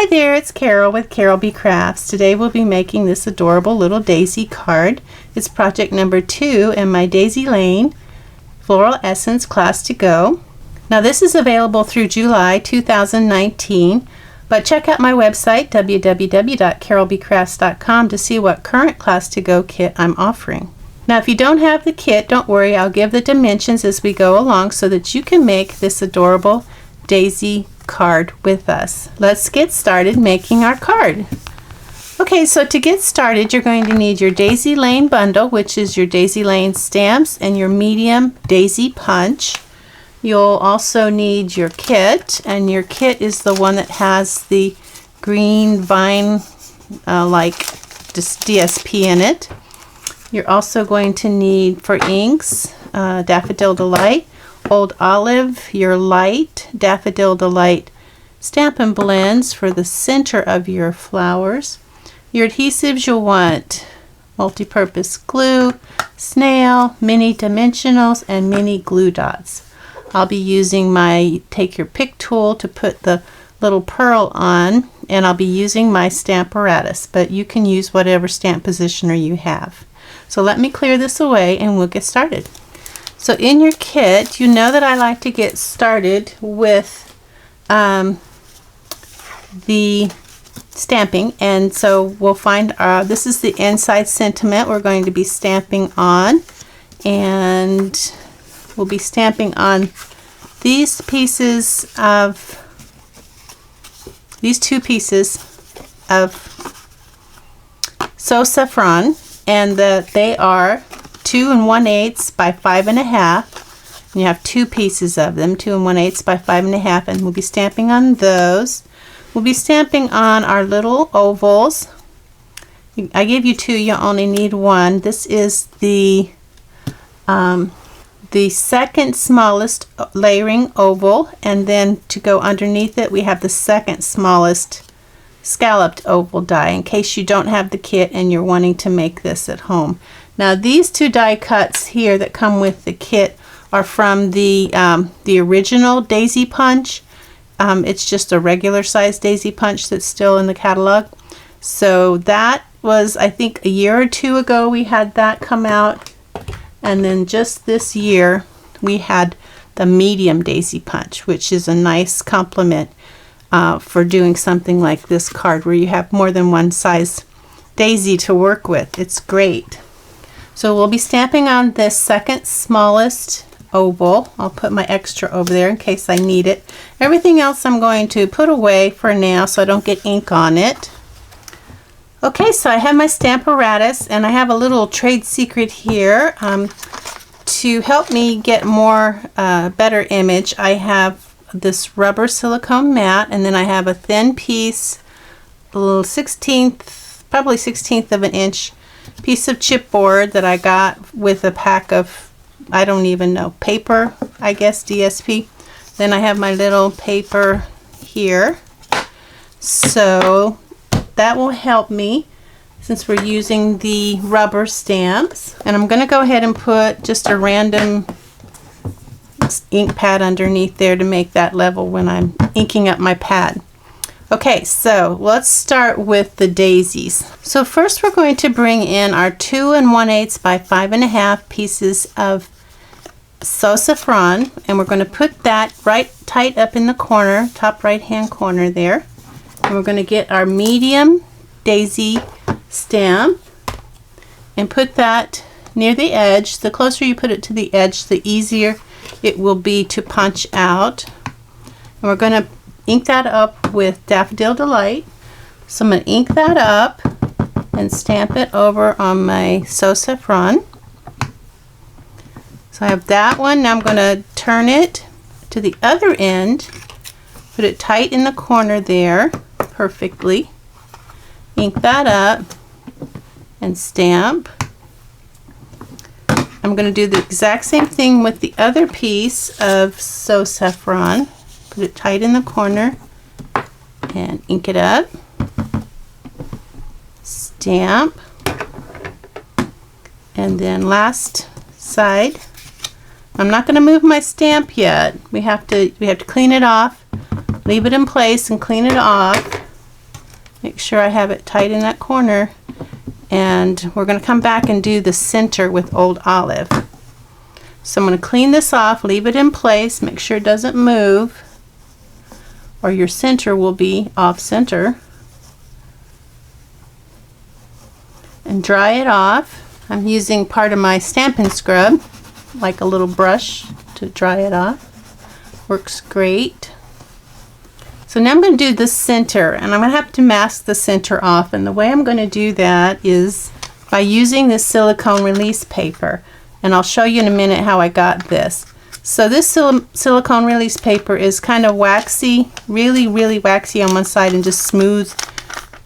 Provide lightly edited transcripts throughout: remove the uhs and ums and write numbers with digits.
Hi there, it's Carol with Carolbcrafts. Today we'll be making this adorable little daisy card. It's project number 2 in my Daisy Lane Floral Essence class to go. Now this is available through July 2019, but check out my website www.carolbcrafts.com to see what current class to go kit I'm offering. Now if you don't have the kit, don't worry, I'll give the dimensions as we go along so that you can make this adorable daisy card with us. Let's get started making our card. Okay, so to get started, you're going to need your Daisy Lane bundle, which is your Daisy Lane stamps and your medium daisy punch. You'll also need your kit, and your kit is the one that has the green vine like DSP in it. You're also going to need for inks Daffodil Delight, Old Olive, your light Daffodil Delight Stampin' blends for the center of your flowers. Your adhesives, you'll want multi-purpose glue, snail, mini dimensionals, and mini glue dots. I'll be using my take your pick tool to put the little pearl on, and I'll be using my Stamparatus, but you can use whatever stamp positioner you have. So let me clear this away and we'll get started. So in your kit, you know that I like to get started with the stamping, and so we'll find this is the inside sentiment we're going to be stamping on, and we'll be stamping on these pieces of these two pieces of So Saffron, and they are 2 1/8 by 5 1/2. And you have two pieces of them, 2 1/8 by 5 1/2, and we'll be stamping on those. We'll be stamping on our little ovals. I gave you 2, you only need 1. This is the second smallest layering oval, and then to go underneath it we have the second smallest scalloped oval die, in case you don't have the kit and you're wanting to make this at home. Now these 2 die cuts here that come with the kit are from the original daisy punch. It's just a regular size daisy punch that's still in the catalog. So that was, I think, a year or 2 ago we had that come out, and then just this year we had the medium daisy punch, which is a nice complement for doing something like this card where you have more than one size daisy to work with. It's great. So we'll be stamping on this second smallest oval. I'll put my extra over there in case I need it. Everything else I'm going to put away for now so I don't get ink on it. Okay, so I have my Stamparatus, and I have a little trade secret here to help me get more better image. I have this rubber silicone mat, and then I have a thin piece, a little 1/16, probably 1/16 of an inch piece of chipboard that I got with a pack of, I don't even know, paper, I guess, DSP. Then I have my little paper here, so that will help me since we're using the rubber stamps. And I'm going to go ahead and put just a random ink pad underneath there to make that level when I'm inking up my pad. Okay, so let's start with the daisies. So first we're going to bring in our 2 1/8 by 5 1/2 pieces of So Saffron, and we're going to put that right tight up in the corner, top right hand corner there. And we're going to get our medium daisy stamp and put that near the edge. The closer you put it to the edge, the easier it will be to punch out. And we're going to ink that up with Daffodil Delight. So I'm going to ink that up and stamp it over on my So Saffron. So I have that one. Now I'm going to turn it to the other end, put it tight in the corner there perfectly, ink that up and stamp. I'm going to do the exact same thing with the other piece of So Saffron. Put it tight in the corner and ink it up, stamp, and then last side. I'm not going to move my stamp yet. We have to clean it off, leave it in place and clean it off. Make sure I have it tight in that corner. And we're going to come back and do the center with Old Olive. So I'm going to clean this off, leave it in place, make sure it doesn't move, or your center will be off center. And dry it off. I'm using part of my Stampin' scrub, like a little brush to dry it off. Works great. So now I'm going to do the center, and I'm going to have to mask the center off, and the way I'm going to do that is by using this silicone release paper, and I'll show you in a minute how I got this. So this silicone release paper is kind of waxy, really waxy on one side and just smooth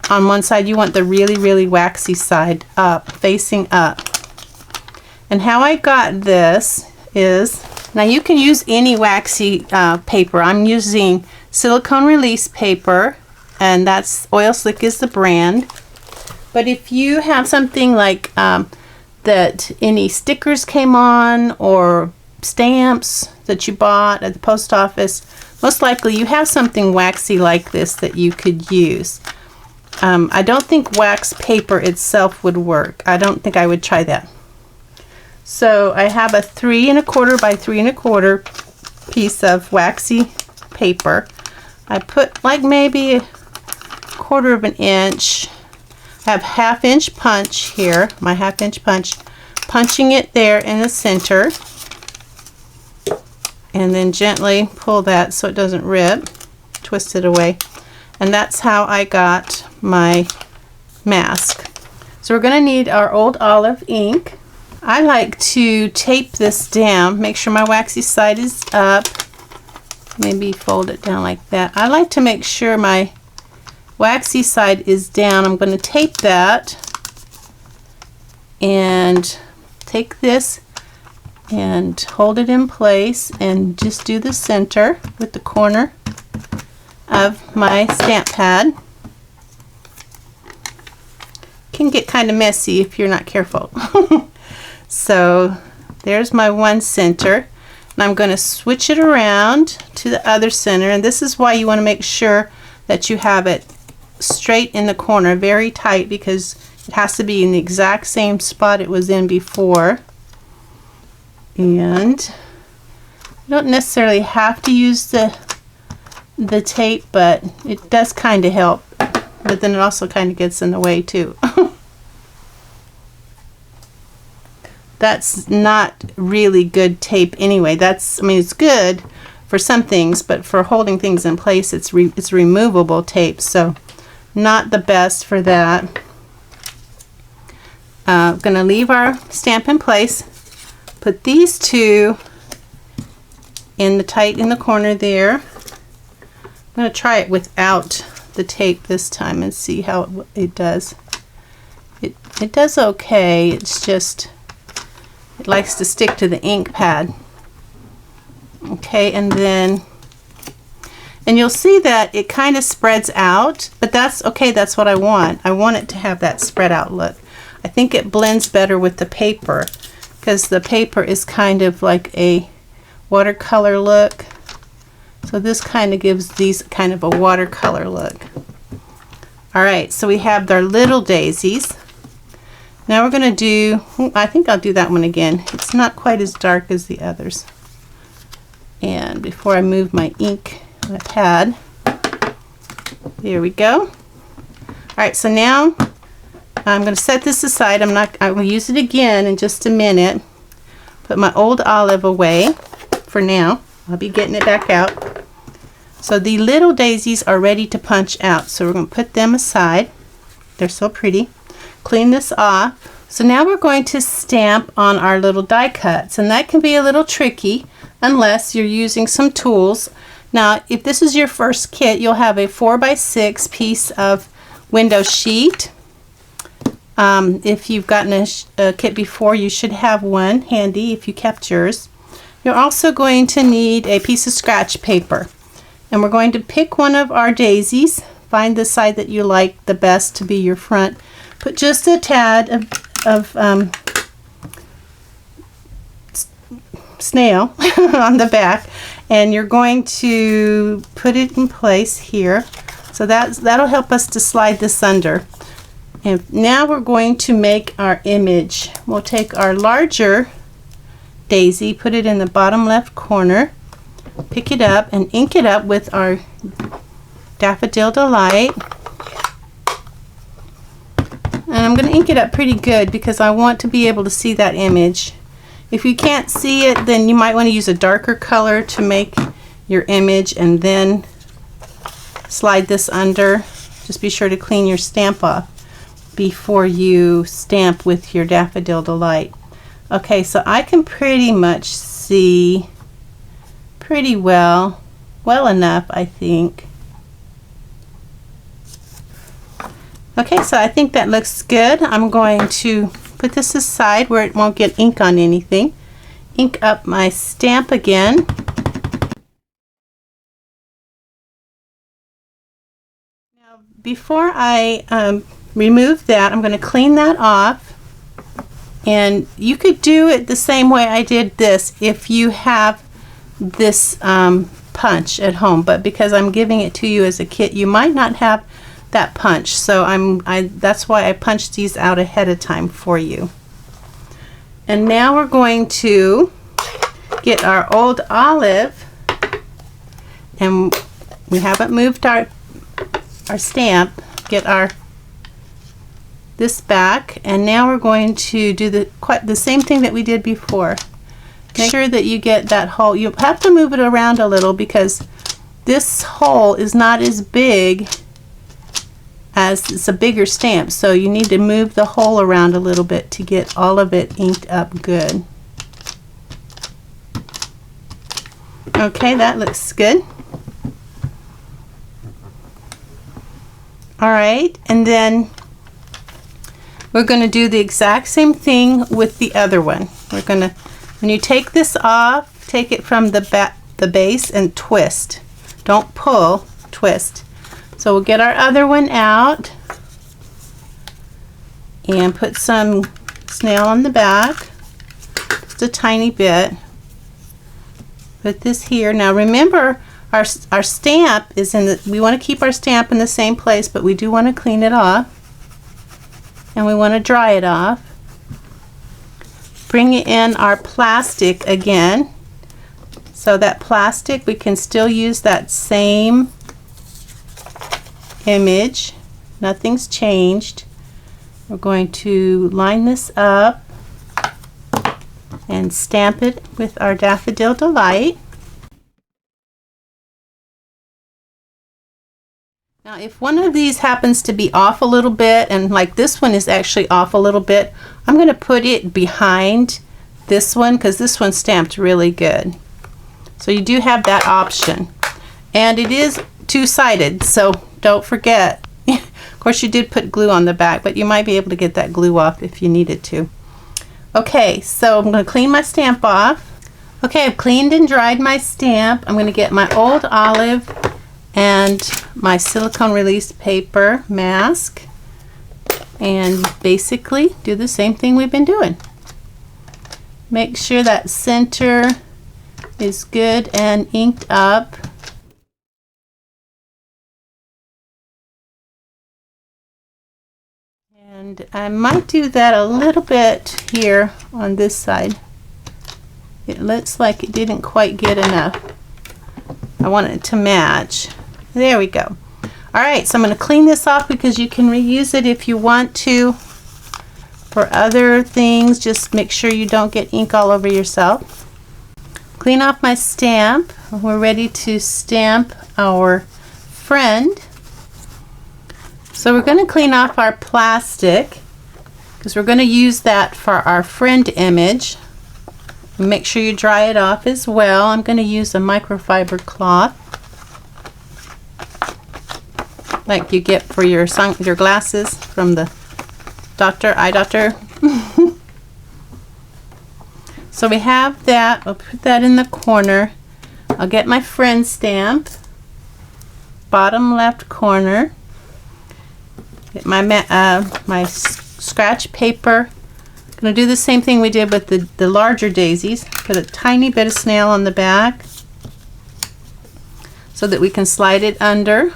on one side. You want the really waxy side up, facing up. And how I got this is, now you can use any waxy paper. I'm using silicone release paper, and that's Oil Slick is the brand. But if you have something like that any stickers came on, or stamps that you bought at the post office, most likely you have something waxy like this that you could use. I don't think wax paper itself would work. I don't think I would try that. So I have a 3 1/4 by 3 1/4 piece of waxy paper. I put like maybe 1/4 of an inch. I have 1/2 inch punch here, my 1/2 inch punch, punching it there in the center, and then gently pull that so it doesn't rip, twist it away. And that's how I got my mask. So we're going to need our Old Olive ink. I like to tape this down, make sure my waxy side is up, maybe fold it down like that. I like to make sure my waxy side is down. I'm going to tape that and take this and hold it in place and just do the center with the corner of my stamp pad. Can get kind of messy if you're not careful. So there's my one center, and I'm going to switch it around to the other center, and this is why you want to make sure that you have it straight in the corner, very tight, because it has to be in the exact same spot it was in before. And you don't necessarily have to use the tape, but it does kind of help, but then it also kind of gets in the way too. That's not really good tape anyway. I mean, it's good for some things, but for holding things in place, it's removable tape, so not the best for that. I'm going to leave our stamp in place. Put these two tight in the corner there. I'm going to try it without the tape this time and see how it does. It does okay. It's just, it likes to stick to the ink pad. Okay, and you'll see that it kind of spreads out, but that's okay. That's what I want. I want it to have that spread out look. I think it blends better with the paper, because the paper is kind of like a watercolor look. So this kind of gives these kind of a watercolor look. Alright, so we have our little daisies. Now we're going to do, I think I'll do that one again. It's not quite as dark as the others. And before I move my ink, my pad, there we go. Alright, so now I'm going to set this aside. I will use it again in just a minute. Put my Old Olive away for now. I'll be getting it back out. So the little daisies are ready to punch out. So we're going to put them aside. They're so pretty. Clean this off. So now we're going to stamp on our little die cuts. And that can be a little tricky unless you're using some tools. Now, if this is your first kit, you'll have a 4x6 piece of window sheet. If you've gotten a kit before, you should have one handy if you kept yours. You're also going to need a piece of scratch paper. And we're going to pick one of our daisies. Find the side that you like the best to be your front. Put just a tad of snail on the back. And you're going to put it in place here. It's So that'll help us to slide this under. And now we're going to make our image. We'll take our larger daisy, put it in the bottom left corner, pick it up and ink it up with our Daffodil Delight. And I'm going to ink it up pretty good because I want to be able to see that image. If you can't see it, then you might want to use a darker color to make your image and then slide this under. Just be sure to clean your stamp off before you stamp with your Daffodil Delight. Okay, so I can pretty much see pretty well enough, I think. Okay, so I think that looks good. I'm going to put this aside where it won't get ink on anything. Ink up my stamp again. Now, before I remove that, I'm going to clean that off. And you could do it the same way I did this if you have this punch at home, but because I'm giving it to you as a kit, you might not have that punch, so that's why I punched these out ahead of time for you. And now we're going to get our old olive, and we haven't moved our stamp. Get this back, and now we're going to do the same thing that we did before. Make sure that you get that hole. You have to move it around a little because this hole is not as big as it's a bigger stamp, so you need to move the hole around a little bit to get all of it inked up good. Okay, that looks good. Alright, and then we're going to do the exact same thing with the other one. We're going to, when you take this off, take it from the base and twist. Don't pull, twist. So we'll get our other one out and put some snail on the back, just a tiny bit. Put this here. Now remember, our stamp is in the, we want to keep our stamp in the same place, but we do want to clean it off. And we want to dry it off. Bring in our plastic again. So that plastic, we can still use that same image. Nothing's changed. We're going to line this up and stamp it with our Daffodil Delight. Now if one of these happens to be off a little bit, and like this one is actually off a little bit, I'm going to put it behind this one because this one's stamped really good. So you do have that option. And it is two-sided, so don't forget. Of course you did put glue on the back, but you might be able to get that glue off if you needed to. Okay, so I'm going to clean my stamp off. Okay, I've cleaned and dried my stamp. I'm going to get my old olive and my silicone release paper mask and basically do the same thing we've been doing. Make sure that center is good and inked up. And I might do that a little bit here on this side. It looks like it didn't quite get enough. I want it to match. There we go. Alright, so I'm going to clean this off because you can reuse it if you want to for other things. Just make sure you don't get ink all over yourself. Clean off my stamp. We're ready to stamp our friend. So we're going to clean off our plastic because we're going to use that for our friend image. Make sure you dry it off as well. I'm going to use a microfiber cloth like you get for your glasses from the eye doctor. So we have that. I'll put that in the corner. I'll get my friend stamp, bottom left corner. Get my my scratch paper. I'm going to do the same thing we did with the larger daisies. Put a tiny bit of snail on the back so that we can slide it under.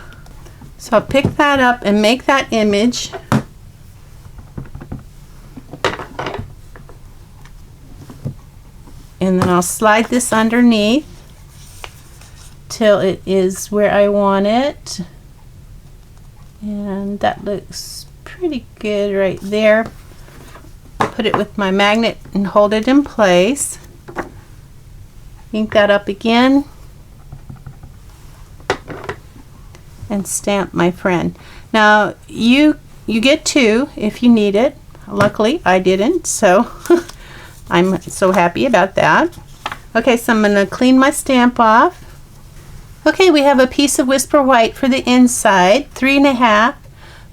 So I'll pick that up and make that image. And then I'll slide this underneath till it is where I want it. And that looks pretty good right there. Put it with my magnet and hold it in place. Ink that up again. And stamp my friend. Now you get 2 if you need it. Luckily I didn't, so I'm so happy about that. Okay, so I'm going to clean my stamp off. Okay, we have a piece of Whisper White for the inside, 3.5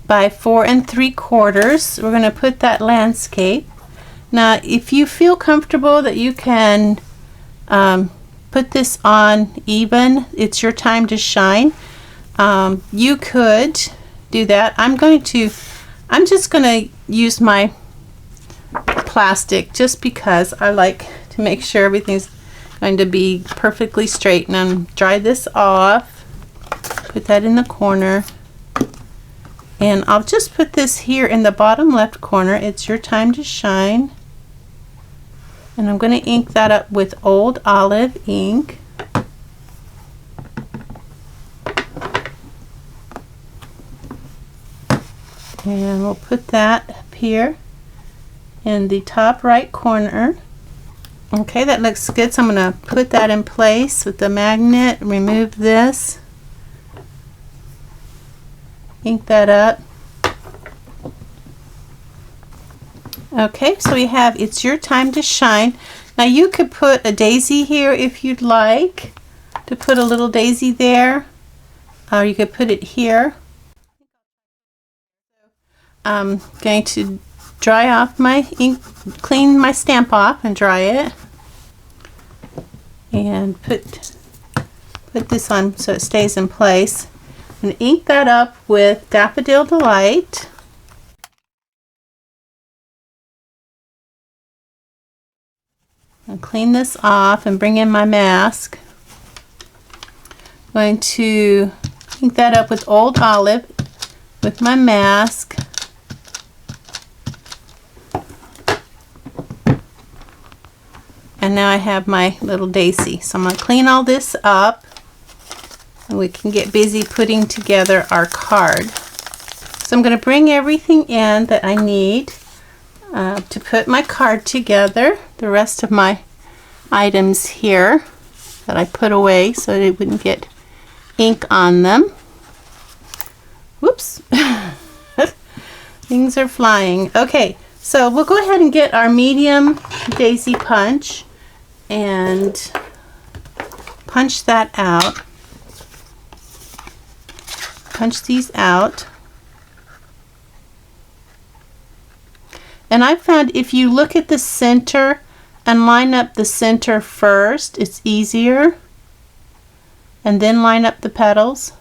by 4 3/4. We're going to put that landscape. Now if you feel comfortable that you can put this on even, it's your time to shine. You could do that. I'm just going to use my plastic just because I like to make sure everything's going to be perfectly straight. And I'm dry this off, put that in the corner, and I'll just put this here in the bottom left corner. It's your time to shine. And I'm going to ink that up with Old Olive ink. And we'll put that up here in the top right corner. Okay, that looks good. So I'm going to put that in place with the magnet, remove this, ink that up. Okay, so we have It's Your Time to Shine. Now you could put a daisy here if you'd like to put a little daisy there, or you could put it here. I'm going to dry off my ink, clean my stamp off and dry it, and put this on so it stays in place, and ink that up with Daffodil Delight. I'll clean this off and bring in my mask. I'm going to ink that up with Old Olive with my mask. And now I have my little daisy. So I'm going to clean all this up and we can get busy putting together our card. So I'm going to bring everything in that I need to put my card together. The rest of my items here that I put away so that it wouldn't get ink on them. Whoops. Things are flying. Okay, so we'll go ahead and get our medium daisy punch and punch that out. Punch these out. And I found if you look at the center and line up the center first, it's easier. And then line up the petals.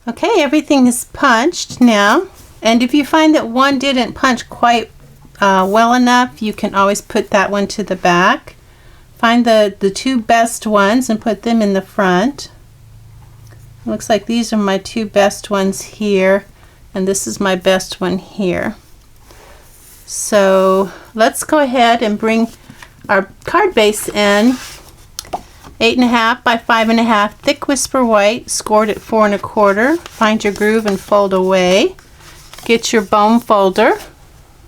Okay, everything is punched now. And if you find that one didn't punch quite well enough, you can always put that one to the back. Find the two best ones and put them in the front. It looks like these are my two best ones here, and this is my best one here. So let's go ahead and bring our card base in. 8.5 by 5.5 thick Whisper White, scored at 4 1/4. Find your groove and fold away. Get your bone folder,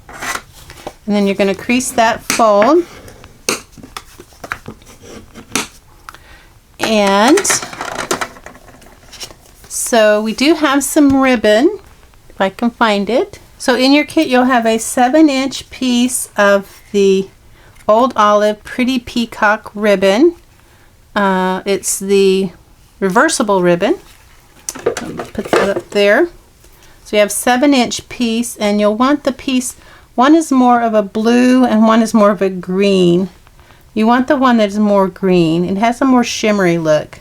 and then you're going to crease that fold. And so we do have some ribbon, if I can find it. So in your kit you'll have a 7-inch piece of the Old Olive Pretty Peacock ribbon. It's the reversible ribbon. Put that up there. So you have 7-inch piece, and you'll want the piece, one is more of a blue and one is more of a green. You want the one that is more green. It has a more shimmery look.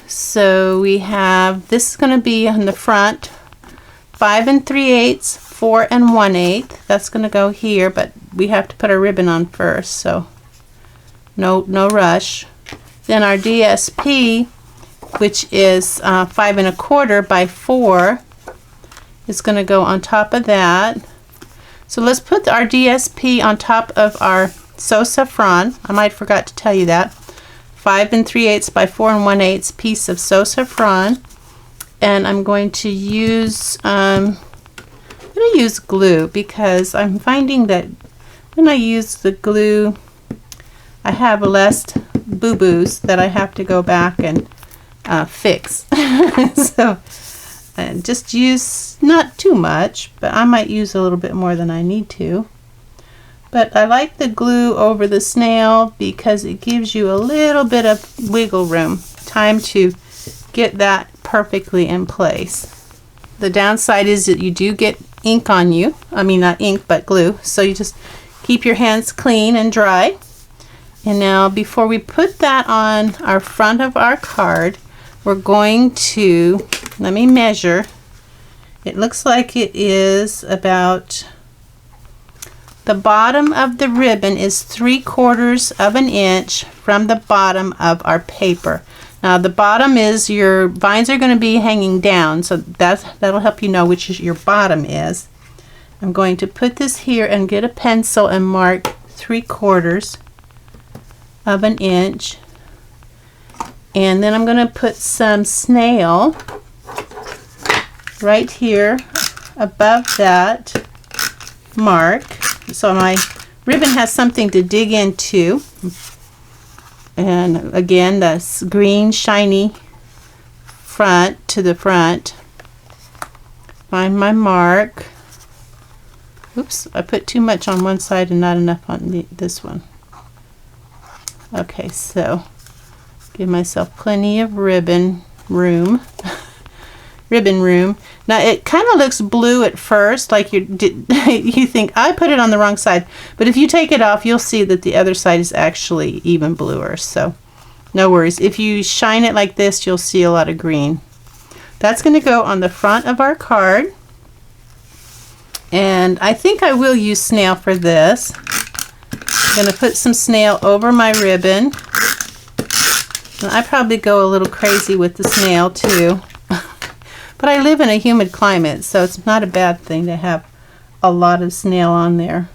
So we have, this is going to be on the front. 5 3/8, 4 1/8. That's going to go here, but we have to put our ribbon on first, so no rush. Then our DSP, which is 5 1/4 by 4, is going to go on top of that. So let's put our DSP on top of our So Saffron. I might forgot to tell you that. 5 3/8 by 4 1/8 piece of So Saffron. And I'm going to use glue, because I'm finding that when I use the glue, I have less boo-boos that I have to go back and fix. So just use not too much, but I might use a little bit more than I need to. But I like the glue over the snail because it gives you a little bit of wiggle room, time to get that perfectly in place. The downside is that you do get ink on you. I mean, not ink, but glue. So you just keep your hands clean and dry. And now, before we put that on our front of our card, we're going to, let me measure. It looks like it is about, the bottom of the ribbon is 3/4 of an inch from the bottom of our paper. Now the bottom is, your vines are going to be hanging down, so that'll help you know which your bottom is. I'm going to put this here and get a pencil and mark 3/4 of an inch. And then I'm going to put some snail right here above that mark, so my ribbon has something to dig into. And again, that's green shiny front to the front. Find my mark. Oops, I put too much on one side and not enough on this one. Okay, so give myself plenty of ribbon room. Ribbon room. Now it kind of looks blue at first, like you think I put it on the wrong side, but if you take it off, you'll see that the other side is actually even bluer, so no worries. If you shine it like this, you'll see a lot of green. That's going to go on the front of our card, and I think I will use snail for this. I'm going to put some snail over my ribbon, and I probably go a little crazy with the snail too. But I live in a humid climate, so it's not a bad thing to have a lot of snail on there.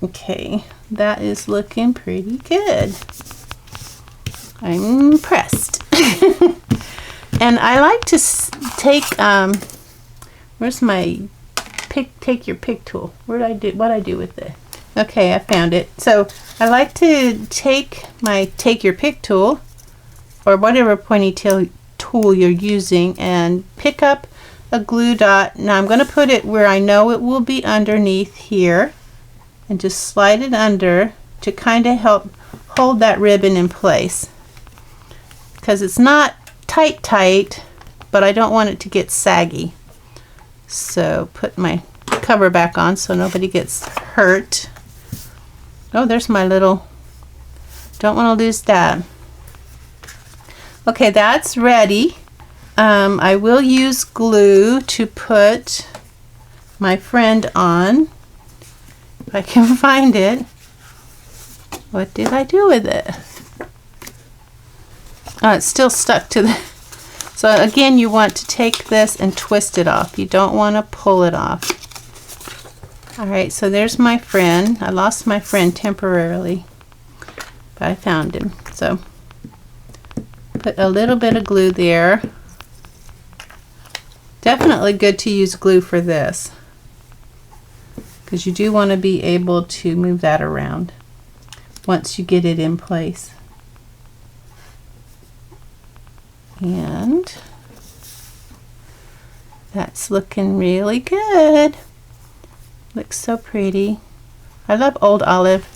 Okay, that is looking pretty good. I'm impressed. And I like to take, where's my take your pick tool? What I do with it? Okay, I found it. So I like to take my take your pick tool, or whatever pointy tool you're using, and pick up a glue dot. Now I'm going to put it where I know it will be underneath here, and just slide it under to kind of help hold that ribbon in place, because it's not tight, but I don't want it to get saggy. So put my cover back on so nobody gets hurt. Oh, there's my little, don't want to lose that. Okay, that's ready. I will use glue to put my friend on, if I can find it. What did I do with it? Oh, it's still stuck to the... So again, you want to take this and twist it off. You don't want to pull it off. Alright, so there's my friend. I lost my friend temporarily, but I found him. So put a little bit of glue there. Definitely good to use glue for this, because you do want to be able to move that around once you get it in place. And that's looking really good. Looks so pretty. I love Old Olive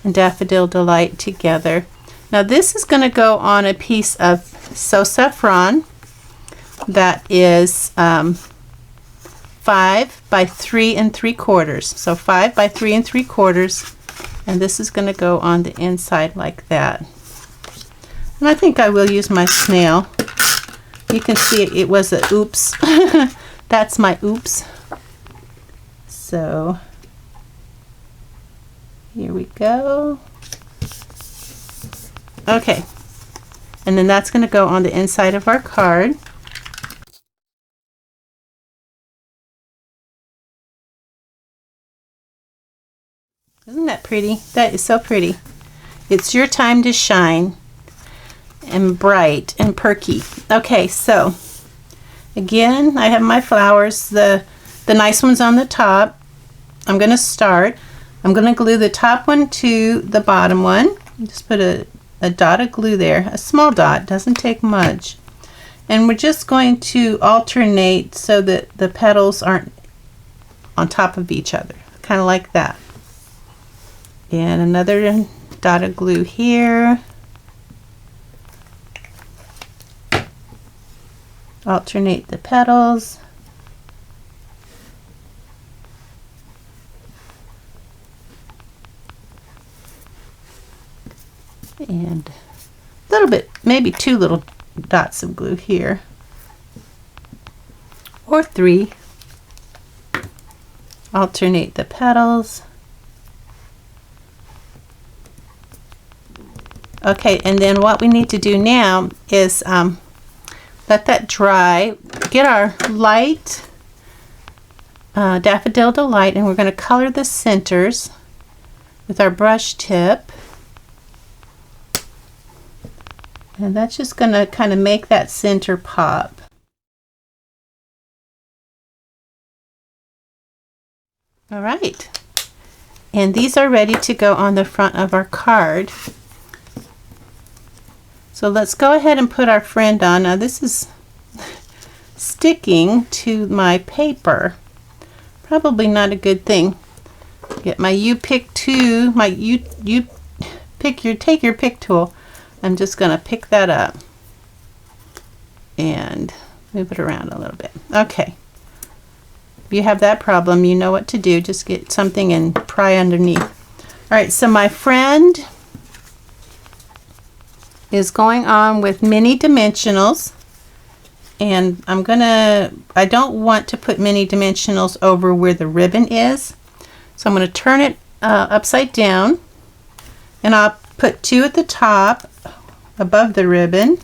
and Daffodil Delight together. Now this is going to go on a piece of So Saffron that is 5 by 3 3/4. So 5 by 3 3/4, and this is going to go on the inside like that. And I think I will use my snail. You can see it was a oops. That's my oops. So here we go. Okay, and then that's going to go on the inside of our card. Isn't that pretty? That is so pretty. It's your time to shine, and bright and perky. Okay, so again, I have my flowers, the nice ones on the top. I'm going to start. I'm going to glue the top one to the bottom one. Just put a dot of glue there, a small dot, doesn't take much. And we're just going to alternate so that the petals aren't on top of each other, kind of like that. And another dot of glue here. Alternate the petals. And a little bit, maybe 2 little dots of glue here, or 3. Alternate the petals. Okay, and then what we need to do now is let that dry. Get our light Daffodil Delight, and we're going to color the centers with our brush tip. And that's just going to kind of make that center pop. All right. And these are ready to go on the front of our card. So let's go ahead and put our friend on. Now this is sticking to my paper. Probably not a good thing. Get my take your pick tool. I'm just going to pick that up and move it around a little bit. Okay. If you have that problem, you know what to do. Just get something and pry underneath. All right, so my friend is going on with mini dimensionals, and I don't want to put mini dimensionals over where the ribbon is, so I'm going to turn it upside down, and I'll put 2 at the top above the ribbon.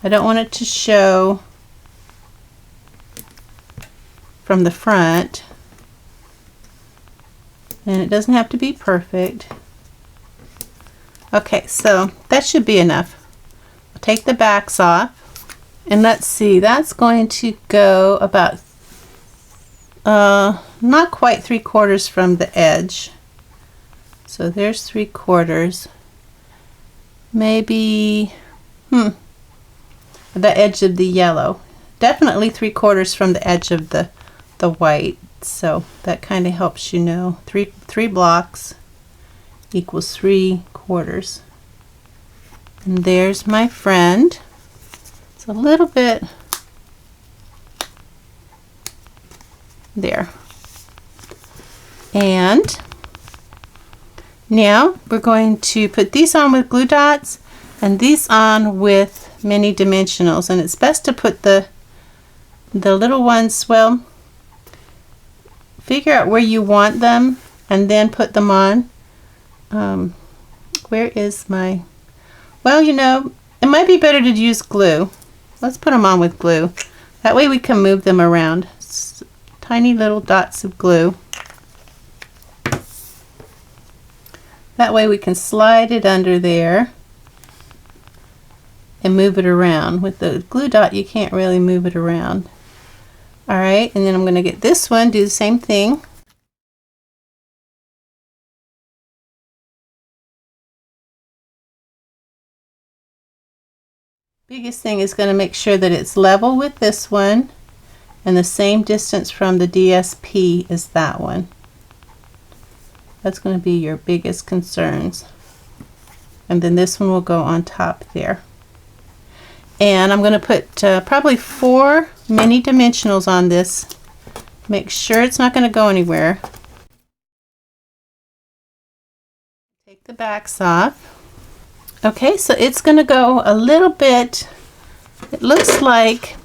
I don't want it to show from the front, and it doesn't have to be perfect. Okay, so that should be enough. I'll take the backs off, and let's see, that's going to go about not quite 3/4 from the edge. So there's 3/4. Maybe the edge of the yellow. Definitely 3/4 from the edge of the white. So that kind of helps you know. Three blocks equals 3/4. And there's my friend. It's a little bit there. And now we're going to put these on with glue dots and these on with mini dimensionals, and it's best to put the little ones, well, figure out where you want them and then put them on. Where is my, well, you know, it might be better to use glue. Let's put them on with glue. That way we can move them around. Tiny little dots of glue. That way we can slide it under there and move it around. With the glue dot, you can't really move it around. All right, and then I'm going to get this one, do the same thing. Biggest thing is going to make sure that it's level with this one and the same distance from the DSP as that one. That's going to be your biggest concerns. And then this one will go on top there. And I'm going to put probably 4 mini dimensionals on this. Make sure it's not going to go anywhere. Take the backs off. Okay, so it's going to go a little bit, it looks like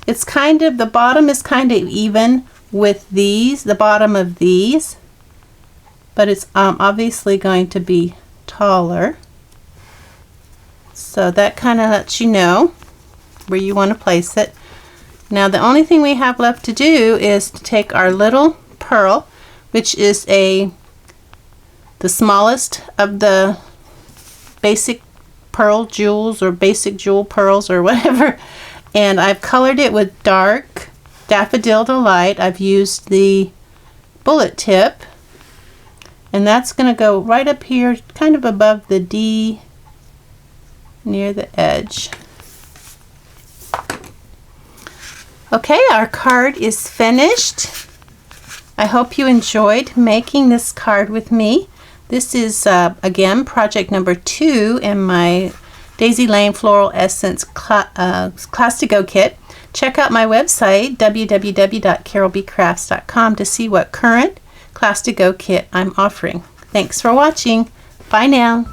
It's kind of, the bottom is kind of even with these, the bottom of these, but it's obviously going to be taller. So that kind of lets you know where you want to place it. Now the only thing we have left to do is to take our little pearl, which is the smallest of the basic pearl jewels or basic jewel pearls or whatever, and I've colored it with dark Daffodil Delight. I've used the bullet tip, and that's going to go right up here, kind of above the D, near the edge. Okay, our card is finished. I hope you enjoyed making this card with me. This is, again, project number 2 in my Daisy Lane Floral Essence Class to Go kit. Check out my website, www.carolbcrafts.com, to see what current Class to Go kit I'm offering. Thanks for watching. Bye now.